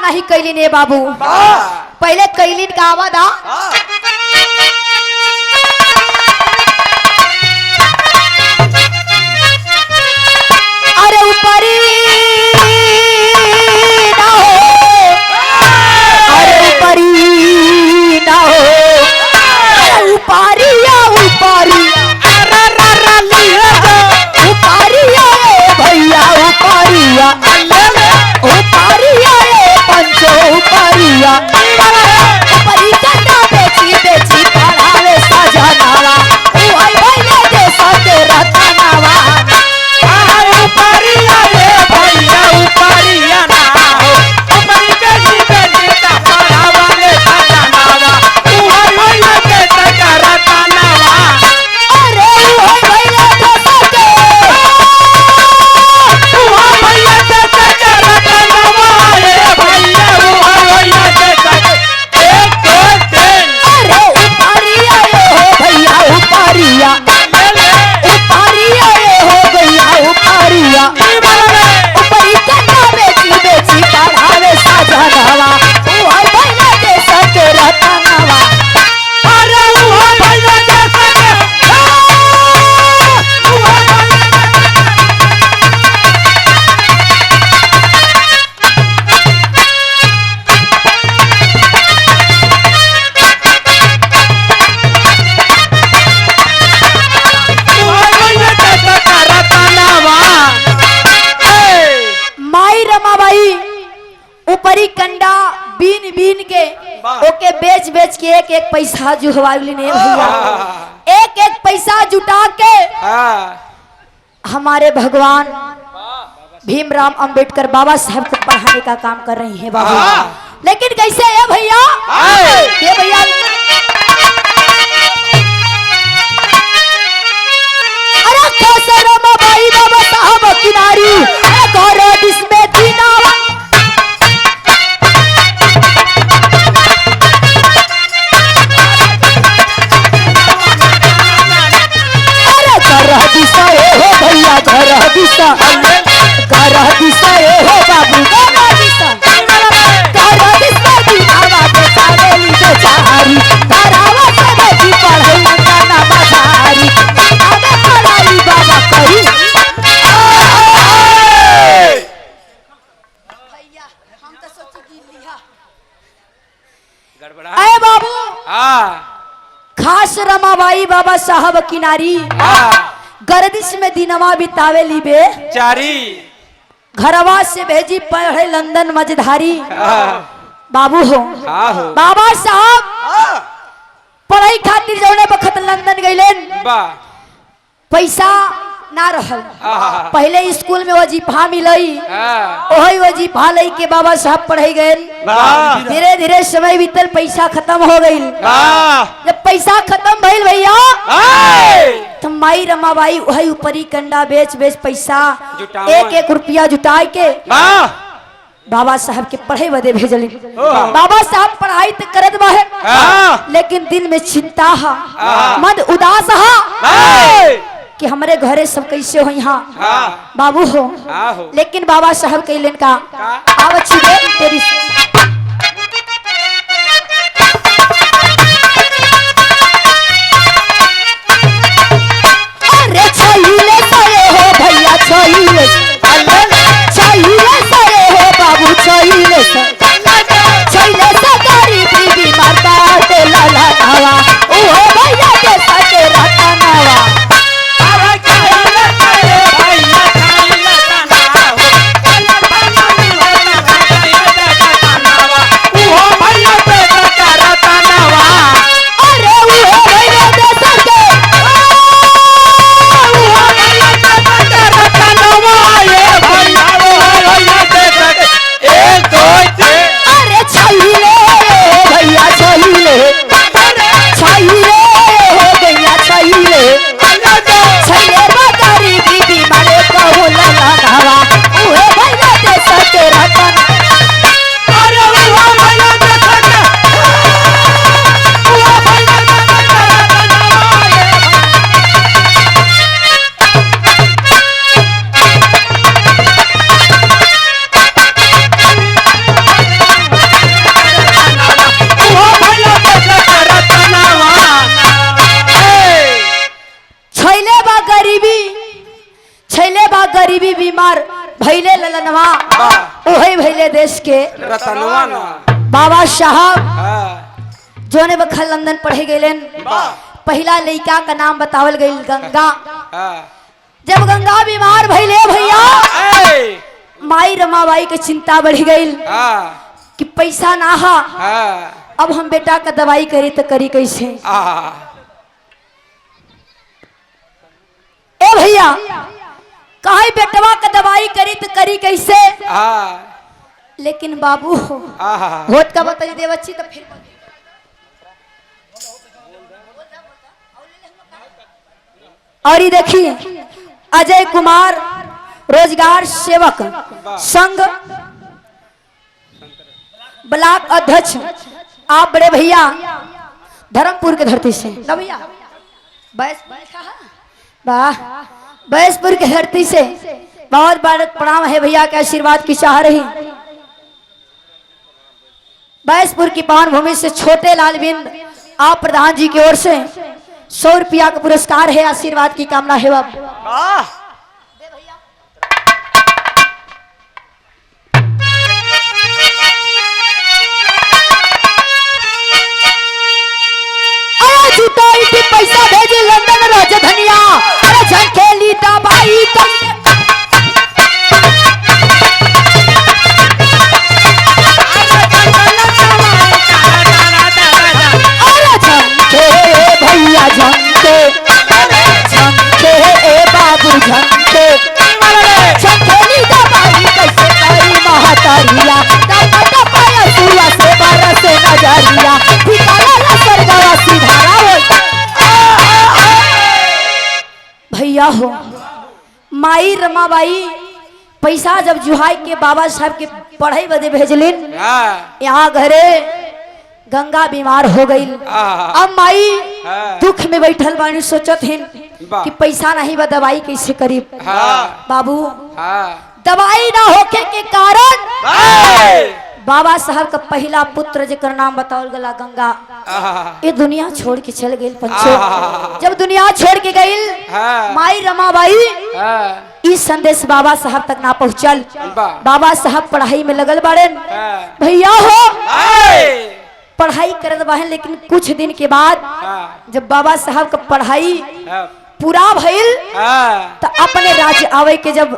नहीं कैलिन ए बाबू, पहले कैलिन का आवाज आ अरे ऊपरी ना हो, अरे ऊपरी ना हो, अरे ऊपरिया ऊपरिया ऊपरिया भैया ऊपरिया ऊपरिया पंचो ऊपरिया ऊपरी कंडा बेची बेची पढ़ावे सजनावा ओई भैया देश के रतनावा ऊपरिया रे भैया ऊपरिया ना हो ऊपरी के जीता पढ़ावा ले सजनावा ओई भैया देश के रतनावा अरे ओई भैया देश के ओई भैया देश के रतनावा रे भैया ओई भैया देश के एक दिन अरे ऊपरिया रे हो भैया ऊपरिया ऊपरिया रे हो भैया ऊपरिया ऊपरी कंडा बेची बेची पढ़ावे सजनावा ओई भैया देश के रतनावा अरे ओई भैया देश के माई रमाबाई ऊपरी कंडा बीन बीन के ओके बेच बेच के एक एक पैसा जुहवाली ने भैया एक एक पैसा जुटा के हमारे भगवान भीमराव अंबेडकर बाबा साहब को पढ़ाने का काम कर रही हैं बाबू। लेकिन कैसे है भैया, ये भैया अरे कैसे रमाबाई बाबा साहब किनारी करो जिसमें दीनावा अरे घर दिशा ए हो भैया घर दिशा ए हो बाबू घर दिशा दीनावा बेचारेली बेचारी तारावा से बेटी पढ़ई का नाम झारी आगे पढ़ाई बाबा करी भैया हम तो सोची गिन लिया गड़बड़ा अरे बाबू हाँ खास रमाबाई बाबा साहब किनारी गर्दिश में दिनवा बितावे लीबे चारी घरवा से भेजी पढ़े लंदन मझधारी बाबू हो बाबा साहब पढ़ाई खातिर जौने बखत लंदन गइलेन पैसा ना रहल, पहले स्कूल में वजीफा मिलई वही वजीफा लई के बाबा साहब पढ़ाई गए। धीरे धीरे समय बीतल पैसा खत्म हो गई। जब पैसा खत्म भइल भैया तो माई रमाबाई वही ऊपरी कंडा बेच बेच पैसा एक एक रुपया जुटाई के बाबा साहब के पढ़े बदे भेजली। बाबा साहब पढ़ाई तो करत बाहे लेकिन दिल में चिंता हा मन उदास हा कि हमारे घरे सब कैसे हो यहाँ बाबू हो। लेकिन बाबा साहब कहलन का आव छिबे तेरी अरे छैले सरे हो भैया छैले सरे हो बाबू छैले से गरीब बीमार बाटे लाला नावा ओ भैया के सके रता नावा गरीबी बीमार भैले ललनवा ओहे भैले देश के रतनवा ना बाबा साहब हाँ जोने बखल लंदन पढ़े गए पहला लड़का का नाम बतावल गई गंगा। हाँ जब गंगा बीमार भैले भैया ए, माई रमाबाई के चिंता बढ़ गई हाँ कि पैसा ना हा हाँ अब हम बेटा का दवाई करी तो करी कैसे। ए भैया कहीं बेटवा का दवाई करी तो करी कैसे। लेकिन बाबू होत का बताइए देवच्छी तो फिर और ये देखिए अजय कुमार रोजगार सेवक संघ ब्लॉक अध्यक्ष आप बड़े भैया धर्मपुर के धरती से ना भैया वाह बैसपुर की धरती से बहुत बड़ा प्रणाम है भैया के आशीर्वाद की चाह रही। बैसपुर की पावन भूमि से छोटे लाल बिंद आप प्रधान जी की ओर से 100 रुपया का पुरस्कार है आशीर्वाद की कामना है बाबू। पैसा भेजे लंदन राजधनिया झंखेली दवाई भैया झंके झंके ए बाबू झंके झंखेली दवाई कैसे करी महातारिया पाया सुआ से बरस नजरिया ठिकाना सरगवा सिधारा हो भैया हो। माई रमाबाई पैसा जब जुहाई के बाबा साहब के पढ़ाई बदे भेजलिन यहाँ घरे गंगा बीमार हो गई। अब माई दुख में बैठल बानी सोचत हिन कि पैसा नहीं बा दवाई कैसे करी। बाबू दवाई ना होके के कारण बाबा साहब का पहला पुत्र जेकर नाम बताओ गला गंगा ये दुनिया छोड़ के चल गई। पंचो जब दुनिया छोड़ के गई माई रमाबाई इस संदेश बाबा साहब तक ना पहुंचल। बाबा साहब पढ़ाई में लगल बाड़े भैया हो पढ़ाई करत बाहन। लेकिन कुछ दिन के बाद जब बाबा साहब का पढ़ाई पूरा भइल तो अपने राज्य आवे के जब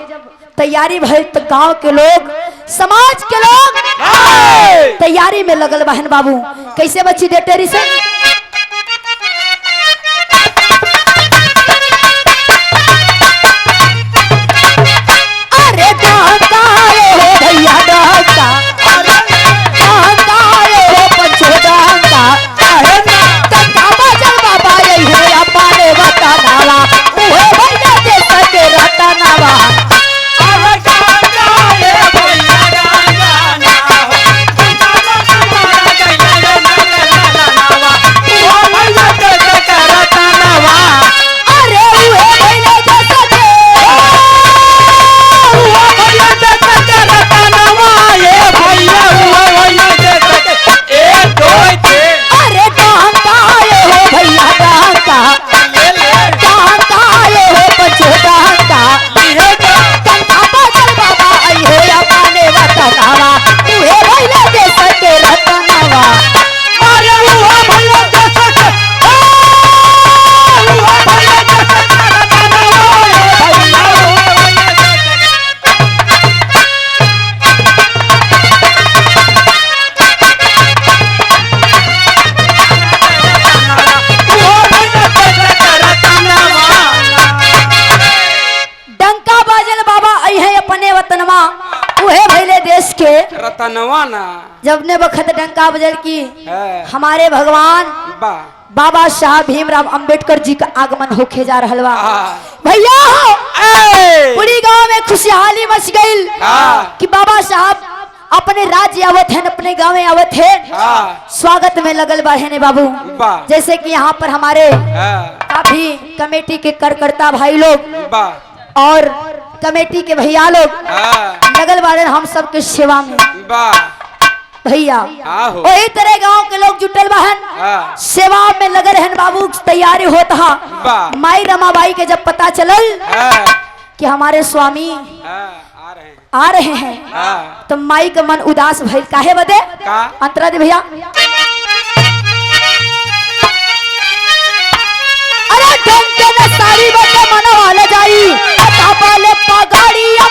तैयारी भइल तो गांव के लोग समाज के लोग तैयारी में लगल बहन। बाबू कैसे बच्ची डेटेरी से अरे डांका हो भैया डांका डांका हो पंचो डांका डांका बजल बाबा यही है अपने बतानावा ओए भैया दे सके रतनावा रतनवाना जब ने बखत डंका बजल की हमारे भगवान बाबा साहब भीमराव अंबेडकर जी का आगमन होके जा रहल बा भैया हो पूरी गांव में खुशहाली मच गई कि बाबा साहब अपने राज्य आवत हैं अपने गांव में आवत हैं स्वागत में लगल बाहे बाबू। जैसे कि यहाँ पर हमारे काफी कमेटी के कार्यकर्ता भाई लोग और कमेटी के भैया लोग लगल वाले हम सब के सेवा में भैया वही तरह गांव के लोग जुटल बहन सेवा में लगे रहन। बाबू तैयारी होता माई रमाबाई के जब पता चलल कि हमारे स्वामी आ रहे हैं, तो माई का मन उदास भइल। काहे बदे? अंतरा दे भैया। अरे ढंग के साड़ी बदे मनवा ले जाई, पाले पगाड़िया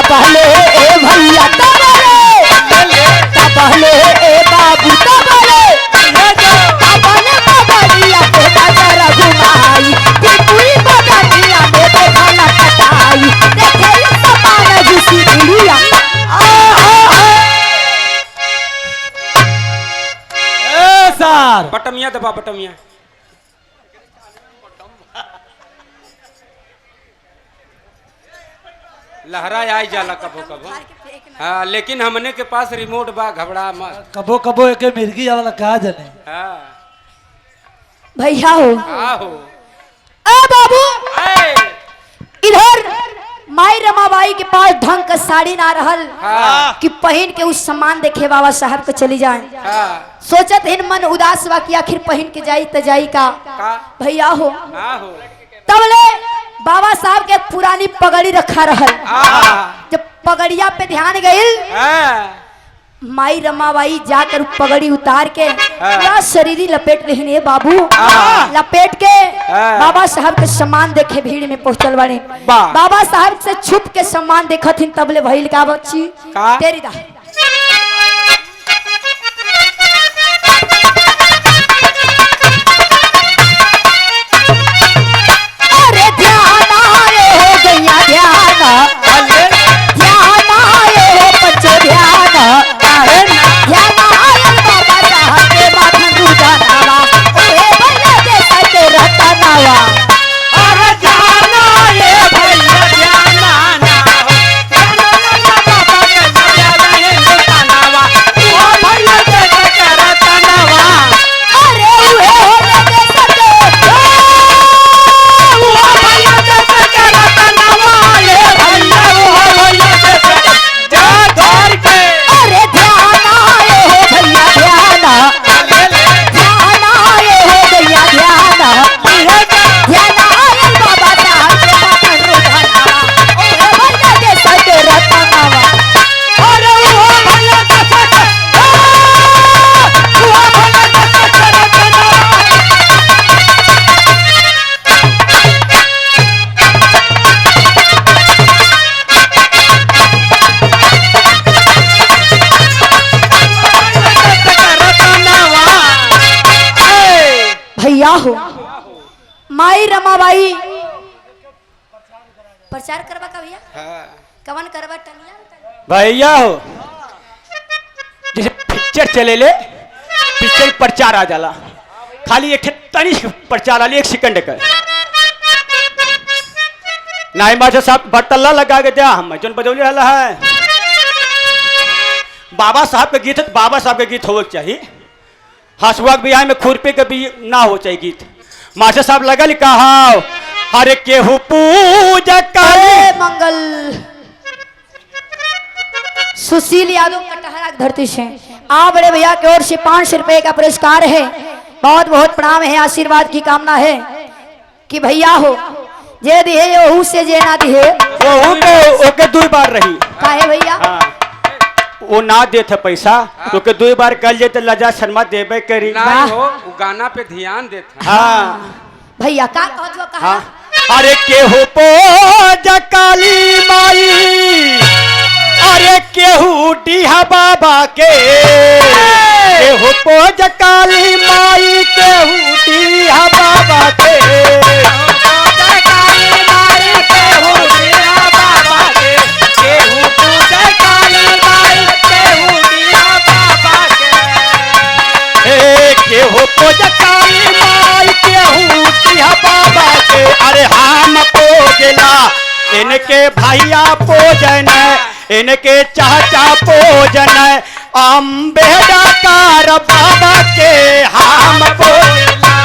पहले ए भैया पहले ए बाबू पहले बगड़िया पे नजर घुमाई कि पूरी बगड़िया में देखला कटाई देखे समान घुसी गुड़िया। ए सर बटमिया दबा बटमिया। लहरा आई जाला कबो कबो। हाँ लेकिन हमने के पास रिमोट बा, घबरा मत। कबो कबो एक मिर्गी वाला कहा जाने। हाँ भैया हो हो ए बाबू इधर माई रमाबाई के पास ढंग का साड़ी ना रहल कि पहन के उस सामान देखे बाबा साहब के चली जाए। सोचत हिन मन उदास बा कि आखिर पहन के जाई त जाई का। भैया हो तबले बाबा साहब के पुरानी पगड़ी रखा रहल। जब पगड़िया पे ध्यान गइल माई रमाबाई जाकर पगड़ी उतार के पूरा शरीरी लपेट रही बाबू। लपेट के बाबा साहब के सम्मान देखे भीड़ में पहुंचल बने। बाबा साहब से छुप के सम्मान देखत हिन तबले भइल का बच्ची तेरी दा। अरे ध्यान आए हो गैया ध्यान ध्यान आए हो बच्चे ध्यान ध्यान आए बाबा साहब के माथा गुदानावा ओए भैया जैसा के रतनावा। अरे जाना ये भैया जाना ना हो बाबा के जाना है गुदानावा ओ भैया जैसा के रतनावा। अरे उहे हो जैसा के ओ भैया जैसा के रतनावा ये भैया ओ भैया जैसा जा धर के। अरे ध्यान आए हो भैया ध्यान ध्यान आए हो भैया ध्यान ध्यान आए बाबा साहब के माथा गुदानावा ओए भैया जैसा के रतनावा। अरे ओ भैया जैसा के ओ भैया जैसा के रतनावा। भैया हो माई रमाबाई प्रचार करवा का भैया कवन करवा टंगिया भैया हो जैसे पिक्चर चले ले पिक्चर प्रचार आ जाला खाली एक तनी प्रचार आली 1 सेकंड का नाई मास्टर साहब बटल्ला लगा के दिया हम जोन बजौले रहला है। बाबा साहब के गीत बाबा साहब के गीत होवे के चाहिए। हसुआ के बियाह में खुरपे के भी ना हो चाहिए गीत। मास्टर साहब लगल कहा अरे केहू पूजा करे मंगल सुशील यादव कटहरा की धरती से आ बड़े भैया की ओर से 500 रुपए का पुरस्कार है। बहुत बहुत प्रणाम है, आशीर्वाद की कामना है कि भैया हो जे दिहे ओहू से जे ना दिहे ओहू के ओके 2 बार रही। काहे भैया वो ना देते पैसा तो के 2 बार कल जे लजा शर्मा देबे करी ना हो वो गाना पे ध्यान देता। हाँ भैया का कहत हो कहा अरे केहू पूजा काली माई अरे केहू डीहा बाबा के केहू पूजा काली माई केहू डीहा बाबा के केहू पूजा काली माई केहू डीहा बाबा के। अरे हम पूजला इनके भैया पूजन इनके चाचा पूजन अम्बेडकर बाबा के हम पूजला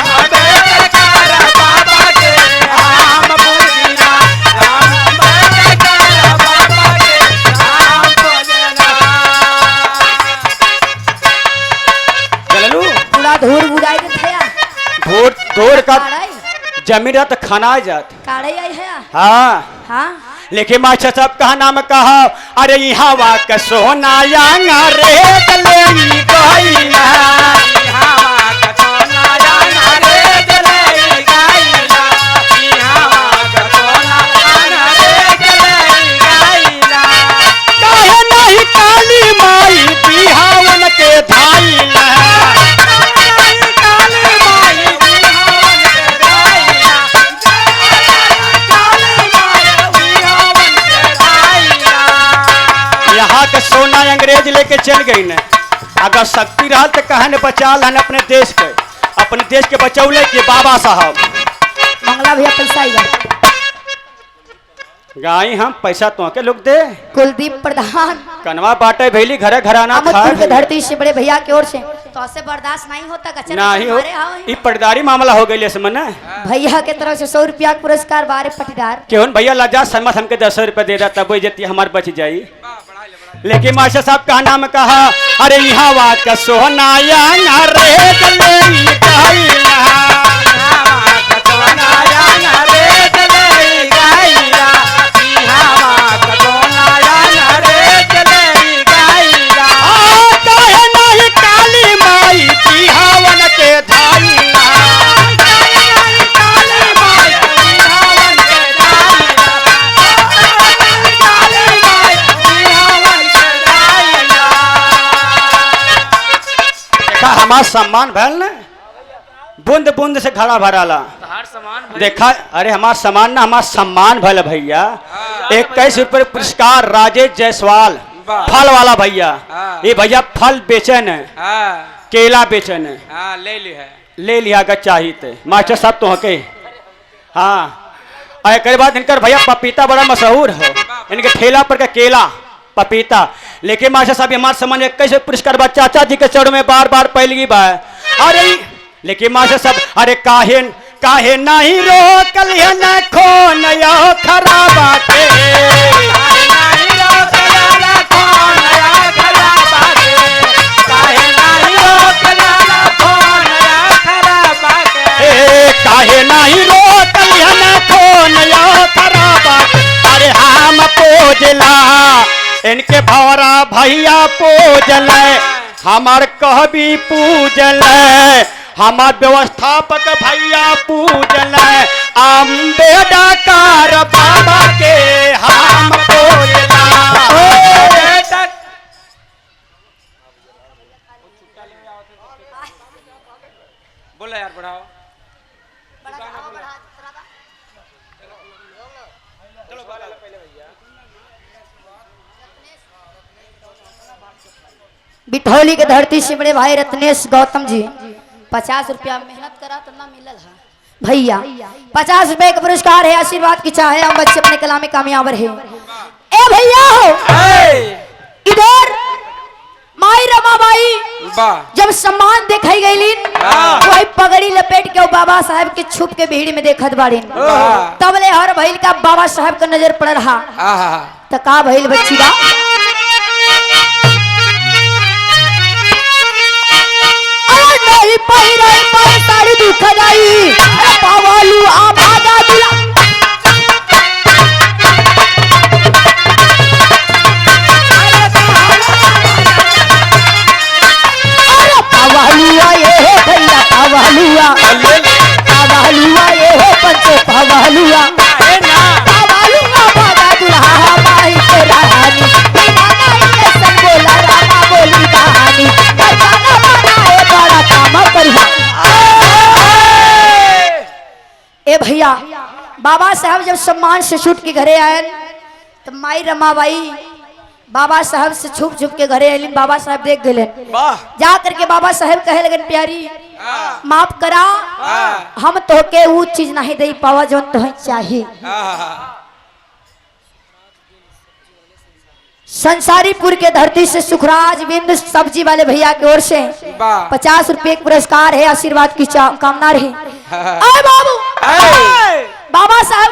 अम्बेडकर बाबा के हम पूजला अम्बेडकर बाबा के हम पूजला। तोड़ का काढ़ाई जमीन रहा तो खाना आ जात। काढ़ाई आई है हाँ हाँ लेकिन मास्टर साहब कहा नाम कहा अरे यहाँ वाक सोना यांगा रे गले गईला काहे नहीं काली माई बिहावन के धाइला यहाँ के सोना अंग्रेज लेके चल गई न। अगर शक्ति रहा तो कहे न बचाल हन अपने देश के बचौले के बाबा साहब। मंगला भैया पैसा आएगा गाई हम पैसा तो के लोग दे कुलदीप प्रधान कनवा बाटे भैली घरे घराना अहमदपुर के खा धरती से बड़े भैया की ओर से तो ऐसे बर्दाश्त नहीं होता कचरा नहीं हो ई पटदारी मामला हो गई इसमें न। भैया के तरफ से 100 रुपया का पुरस्कार बारे पटीदार केहन भैया लाजा सम्मत हमके 10 रुपया दे रहा तब जती हमार बच जाई। लेकिन मास्टर साहब का नाम कहा अरे यहाँ बात का सोना यांगा रे गले गईला काहे नहीं काली माई बिहावन के धाइला देखा हमार सम्मान भैल न बूंद बूंद से घड़ा भराला देखा अरे हमार सम्मान ना हमार सम्मान भैल भैया। 21 रुपये पुरस्कार राजेश जायसवाल फल वाला भैया। ये भैया फल बेचन है केला बेचन है ले लिया अगर चाहिए तो मास्टर साहब तो हके हाँ। एक बाद इनकर भैया पपीता बड़ा मशहूर है इनके ठेला पर का केला पपीता। लेकिन मास्टर साहब हमारे समझ 21 पुरस्कार बा चाचा जी के चढ़ में बार बार पैलगी बा। अरे लेकिन मास्टर साहब अरे काहे नहीं रोकल न खोन यो खराबा के काहे नहीं रोकल न खोन यो खराबा के। अरे हम पूजला इनके भौरा भैया पूजल हमार कहबी पूजल हमार व्यवस्थापक भैया पूजल अम्बेडकर बाबा के हम पूजला। बोला यार बढ़ाओ बिठौली के धरती से बड़े भाई रत्नेश गौतम जी 50 रुपया मेहनत करा तो ना मिलल है भैया 50 रुपए का पुरस्कार है आशीर्वाद की चाहे हम बच्चे अपने कला में कामयाब रहे। ए भैया हो इधर माई रमाबाई जब सम्मान दिखाई गई वही पगड़ी लपेट के बाबा साहब के छुप के भीड़ में देखत बाड़ी तबले हर भैल का बाबा साहब का नजर पड़ रहा तो का भैल बच्ची बा नहीं पहिरे पर साड़ी दुख जाई पावालू आ भागा दुला अरे पावालुआ ये है भैया पावालुआ ये है पंचे पावालुआ भागा दुल्हा माई के रानी बिना माई के सब बोला रामा बोली कहानी बड़ा काम करिया। ए भैया बाबा साहब जब सम्मान से छूट के घरे आए तो माई रमाबाई बाबा साहब से छुप छुप के घरे आये बाबा साहब देख गए जा करके बाबा साहब कहे लगन प्यारी माफ करा हम तो के वो चीज नहीं दे पावा जो तो चाहिए। संसारीपुर के धरती से सुखराज बिंद सब्जी वाले भैया की ओर से 50 रुपए पुरस्कार है आशीर्वाद की कामना रही। बाबू बाबा साहब